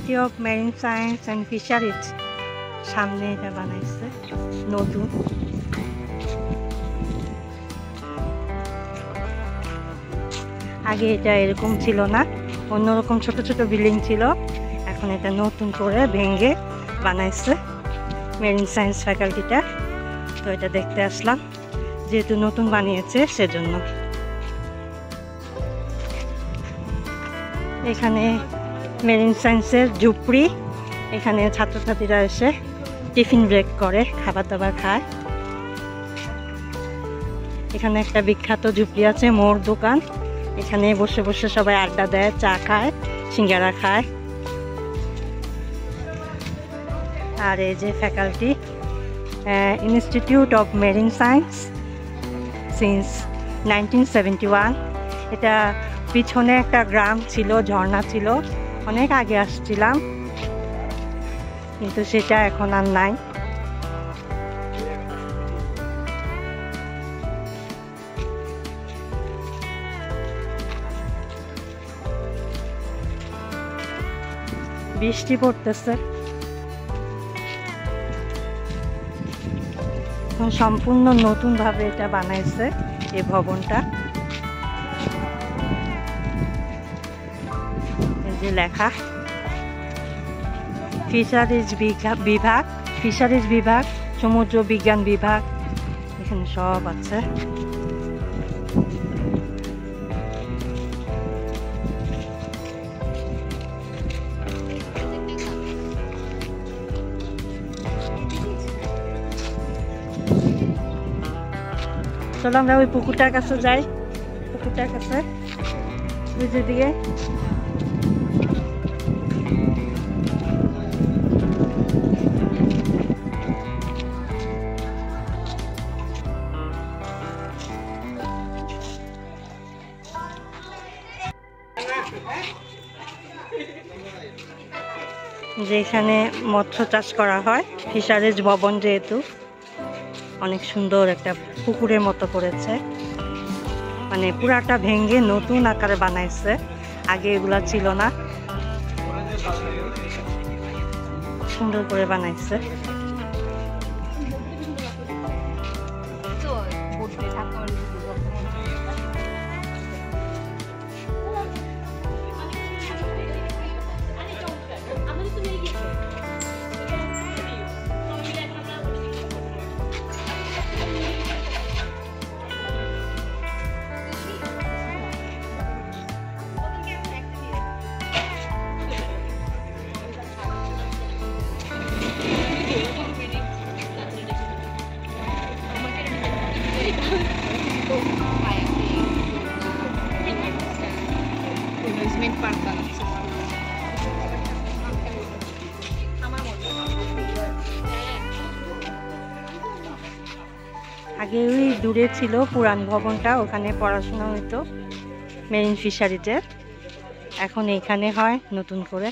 Faculty of marine science and fisheries সামনে এটা বানাইছে নতুন। আগে এটা এরকম ছিল না, অন্যরকম ছোট ছোট বিল্ডিং ছিল, এখন এটা নতুন করে ভেঙে বানাইছে মেরিন সায়েন্স ফ্যাকাল্টিটা। তো এটা দেখতে আসলাম, যেহেতু নতুন বানিয়েছে সেজন্য। এখানে মেরিন সায়েন্সের ঝুপড়ি, এখানে ছাত্রছাত্রীরা এসে টিফিন ব্রেক করে, খাবার দাবার খায়। এখানে একটা বিখ্যাত ঝুপড়ি আছে, মোর দোকান, এখানে বসে বসে সবাই আড্ডা দেয়, চা খায়, সিঙ্গারা খায়। আর এই যে faculty, institute of marine science since 1971। এটা পিছনে একটা গ্রাম ছিল, ঝর্ণা ছিল, অনেক আগে আসছিলাম, কিন্তু সেটা এখন আর নাই। বৃষ্টি পড়তেছে। সম্পূর্ণ নতুন ভাবে এটা বানাইছে এই ভবনটা। এই যে লেখা ফিশারিজ বিভাগ, ফিশারিজ বিভাগ, সমুদ্র বিজ্ঞান বিভাগ, এখানে সব আছে। চলো আমরা ওই পুকুরটার কাছে যাই, পুকুরটার কাছে যেদিকে যেখানে মৎস্য চাষ করা হয়, ফিশারিজ ভবন, যেহেতু অনেক সুন্দর একটা পুকুরের মতো করেছে, মানে পুরাটা ভেঙে নতুন আকারে বানাইছে, আগে এগুলা ছিল না, সুন্দর করে বানাইছে। আগে ওই দূরে ছিল পুরান ভবনটা, ওখানে পড়াশোনা হতো মেরিন ফিশারিজের, এখন এখানে হয় নতুন করে।